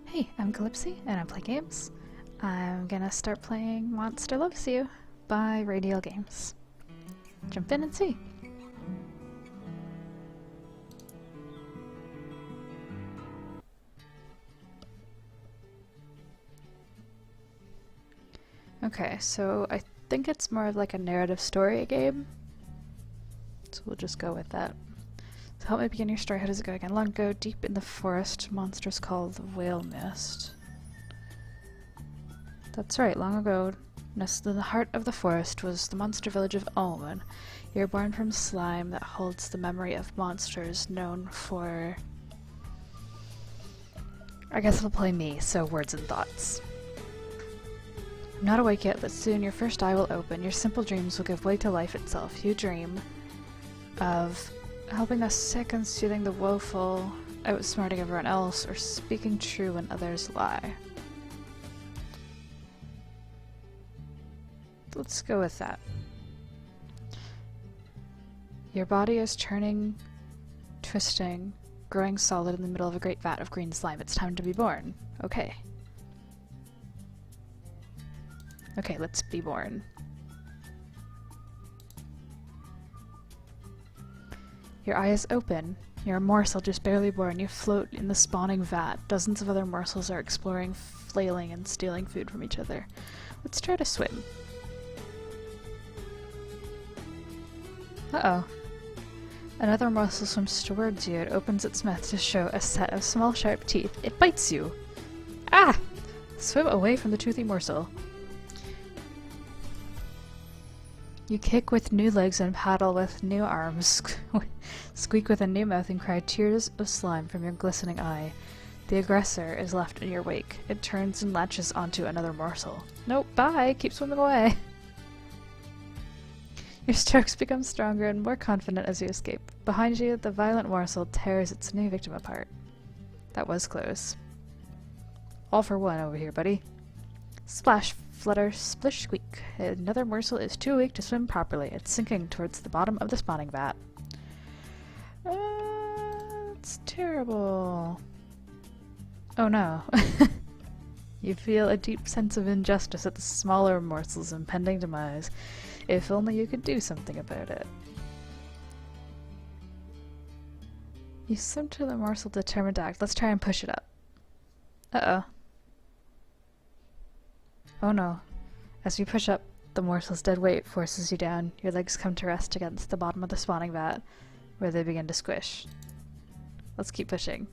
Hey, I'm Calypsee, and I play games. I'm gonna start playing Monster Loves You by Radial Games. Jump in and see. Okay, so I think it's more of like a narrative story game. So we'll just go with that. To help me begin your story, how does it go again? Long ago, deep in the forest, monsters called the Whale Mist. That's right, long ago, nestled in the heart of the forest was the monster village of Omen. You're born from slime that holds the memory of monsters known for... I guess it'll play me, so words and thoughts. I'm not awake yet, but soon your first eye will open. Your simple dreams will give way to life itself. You dream of helping the sick and soothing the woeful, outsmarting everyone else, or speaking true when others lie. Let's go with that. Your body is turning, twisting, growing solid in the middle of a great vat of green slime. It's time to be born. Okay. Okay, let's be born. Your eye is open. You're a morsel just barely born. You float in the spawning vat. Dozens of other morsels are exploring, flailing, and stealing food from each other. Let's try to swim. Uh-oh. Another morsel swims towards you. It opens its mouth to show a set of small sharp teeth. It bites you. Ah! Swim away from the toothy morsel. You kick with new legs and paddle with new arms, squeak with a new mouth and cry tears of slime from your glistening eye. The aggressor is left in your wake. It turns and latches onto another morsel. Nope, bye! Keep swimming away! Your strokes become stronger and more confident as you escape. Behind you, the violent morsel tears its new victim apart. That was close. All for one over here, buddy. Splash, flutter, splish, squeak. Another morsel is too weak to swim properly. It's sinking towards the bottom of the spawning vat. It's terrible. Oh no. You feel a deep sense of injustice at the smaller morsel's impending demise. If only you could do something about it. You swim to the morsel determined to act. Let's try and push it up. Uh-oh. Oh no. As you push up, the morsel's dead weight forces you down. Your legs come to rest against the bottom of the spawning vat, where they begin to squish. Let's keep pushing.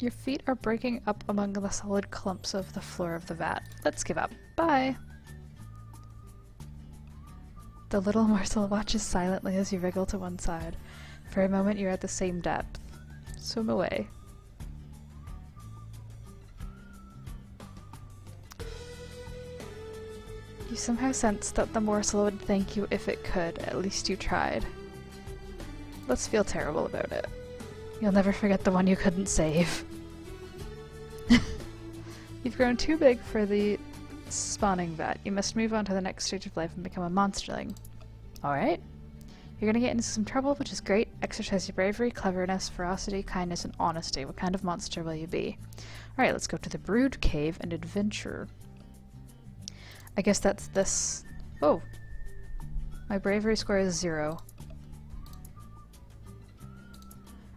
Your feet are breaking up among the solid clumps of the floor of the vat. Let's give up. Bye! The little morsel watches silently as you wriggle to one side. For a moment you're at the same depth. Swim away. You somehow sense that the morsel would thank you if it could. At least you tried. Let's feel terrible about it. You'll never forget the one you couldn't save. You've grown too big for the spawning vat. You must move on to the next stage of life and become a monsterling. Alright. You're gonna get into some trouble, which is great. Exercise your bravery, cleverness, ferocity, kindness, and honesty. What kind of monster will you be? Alright, let's go to the Brood Cave and adventure. I guess that's this. Oh! My bravery score is 0.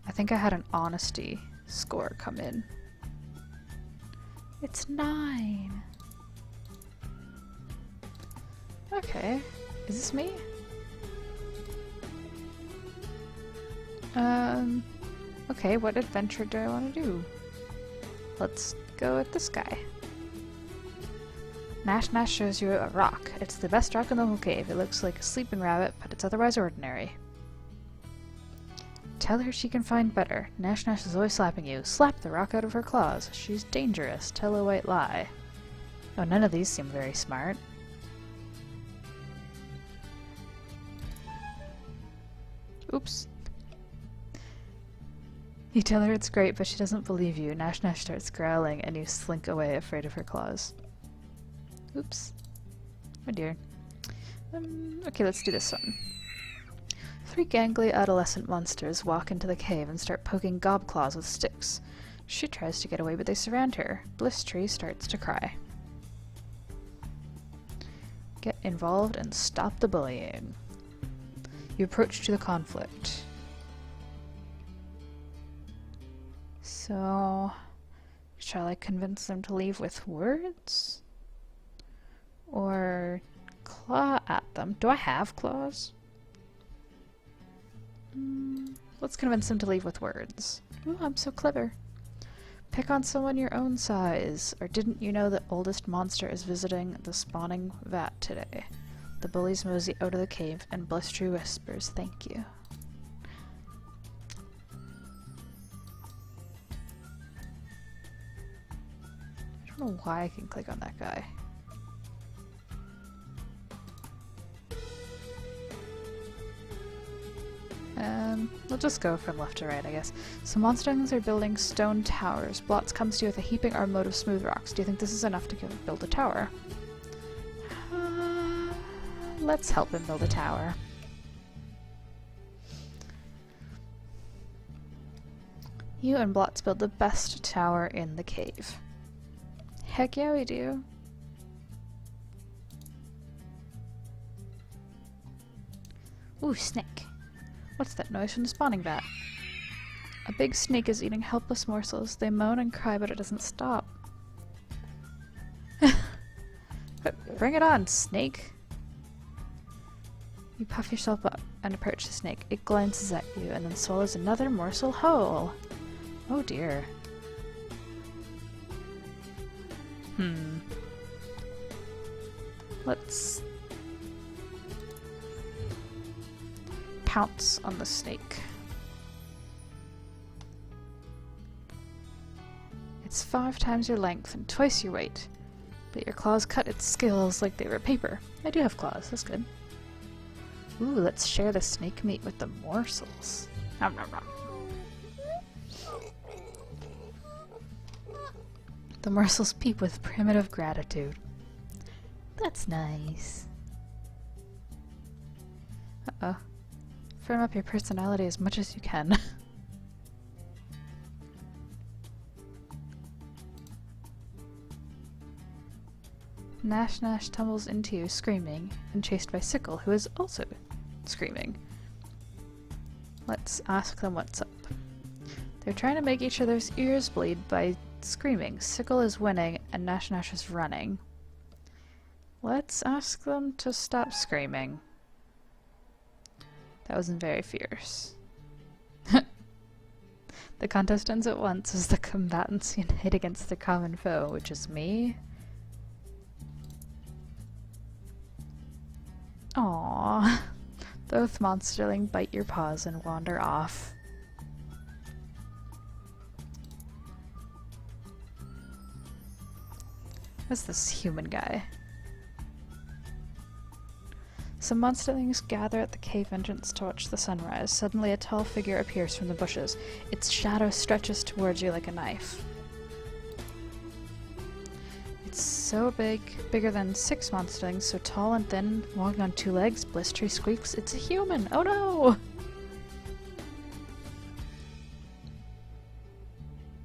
I think I had an honesty score come in. It's 9! Okay. Is this me? Okay, what adventure do I want to do? Let's go with this guy. Nash Nash shows you a rock. It's the best rock in the whole cave. It looks like a sleeping rabbit, but it's otherwise ordinary. Tell her she can find better. Nash Nash is always slapping you. Slap the rock out of her claws. She's dangerous. Tell a white lie. Oh, none of these seem very smart. Oops. You tell her it's great, but she doesn't believe you. Nash Nash starts growling, and you slink away, afraid of her claws. Oops. Oh dear. Okay, let's do this one. Three gangly adolescent monsters walk into the cave and start poking Gobclaws with sticks. She tries to get away, but they surround her. Blistree starts to cry. Get involved and stop the bullying. You approach to the conflict. So, shall I convince them to leave with words? Or claw at them? Do I have claws? Let's convince them to leave with words. Ooh, I'm so clever. Pick on someone your own size. Or didn't you know the oldest monster is visiting the Spawning Vat today? The bullies mosey out of the cave and Blistree whispers, "Thank you." I don't know why I can click on that guy. We'll just go from left to right, I guess. Some monsterlings are building stone towers. Blotz comes to you with a heaping armload of smooth rocks. Do you think this is enough to build a tower? Let's help him build a tower. You and Blotz build the best tower in the cave. Heck yeah, we do. Ooh, snake. What's that noise from the spawning vat? A big snake is eating helpless morsels. They moan and cry, but it doesn't stop. Bring it on, snake! You puff yourself up and approach the snake. It glances at you and then swallows another morsel whole. Oh dear. Let's pounce on the snake. It's 5 times your length and twice your weight, but your claws cut its scales like they were paper. I do have claws, that's good. Ooh, let's share the snake meat with the morsels. Nom nom nom. The morsels peep with primitive gratitude. That's nice. Uh-oh. Firm up your personality as much as you can. Nash Nash tumbles into you, screaming, and chased by Sickle, who is also screaming. Let's ask them what's up. They're trying to make each other's ears bleed by screaming. Sickle is winning, and Nash Nash is running. Let's ask them to stop screaming. That wasn't very fierce. The contest ends at once as the combatants unite against their common foe, which is me. Aww. Both monsterling bite your paws and wander off. What's this human guy? Some monsterlings gather at the cave entrance to watch the sunrise. Suddenly a tall figure appears from the bushes. Its shadow stretches towards you like a knife. It's so big, bigger than 6 monsterlings, so tall and thin, walking on 2 legs. Blistree squeaks, "It's a human! Oh no!"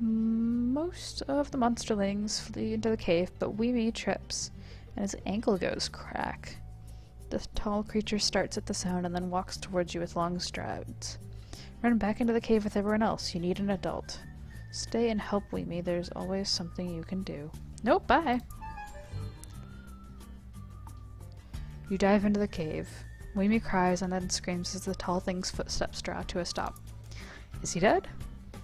Most of the monsterlings flee into the cave, but Weemy trips, and his ankle goes crack. The tall creature starts at the sound and then walks towards you with long strides. Run back into the cave with everyone else. You need an adult. Stay and help Weemy. There's always something you can do. Nope, bye! You dive into the cave. Weemy cries and then screams as the tall thing's footsteps draw to a stop. Is he dead?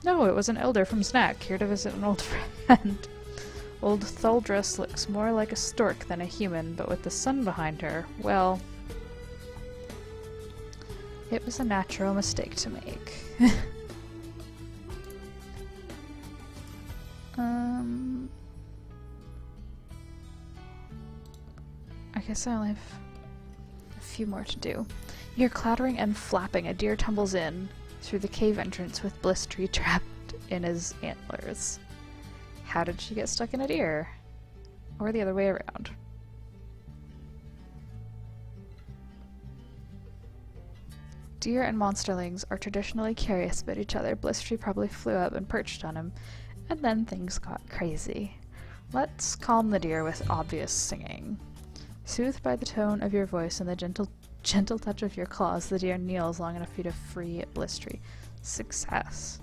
No, it was an elder from Snack, here to visit an old friend. Old Thuldress looks more like a stork than a human, but with the sun behind her, well... it was a natural mistake to make. I guess I only have a few more to do. You hear clattering and flapping. A deer tumbles in through the cave entrance with Blistree trapped in his antlers. How did she get stuck in a deer? Or the other way around? deer and monsterlings are traditionally curious about each other, Blistery probably flew up and perched on him, and then things got crazy. Let's calm the deer with obvious singing. Soothed by the tone of your voice and the gentle touch of your claws, the deer kneels long enough for you to free Blistery. Success.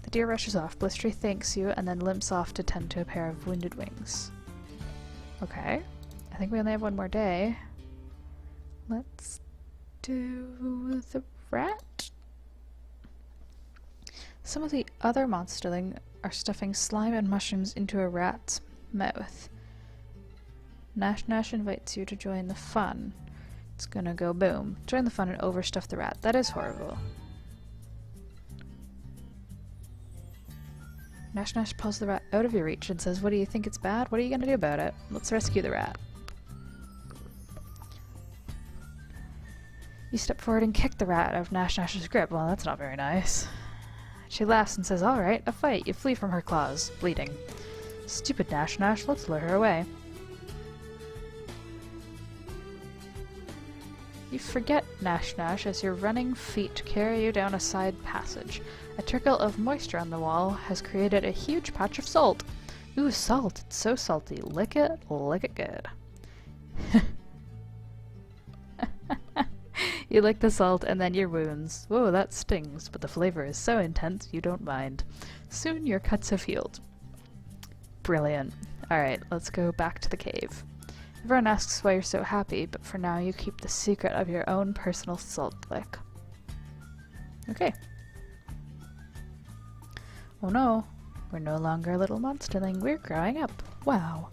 The deer rushes off. Blistery thanks you and then limps off to tend to a pair of wounded wings. Okay. I think we only have one more day. Let's do the rat. Some of the other monsterling are stuffing slime and mushrooms into a rat's mouth. Nash Nash invites you to join the fun. It's gonna go boom. Join the fun and overstuff the rat. That is horrible. Nash Nash pulls the rat out of your reach and says, "What do you think, it's bad? What are you gonna do about it? Let's rescue the rat." You step forward and kick the rat out of Nash Nash's grip. Well, that's not very nice. She laughs and says, "Alright, a fight." You flee from her claws, bleeding. Stupid Nash Nash, let's lure her away. You forget Nash Nash as your running feet carry you down a side passage. A trickle of moisture on the wall has created a huge patch of salt. Ooh, salt. It's so salty. Lick it good. You lick the salt and then your wounds. Whoa, that stings, but the flavor is so intense you don't mind. Soon your cuts have healed. Brilliant. Alright, let's go back to the cave. Everyone asks why you're so happy, but for now you keep the secret of your own personal salt lick. Okay. Oh no, we're no longer a little monsterling, we're growing up. Wow.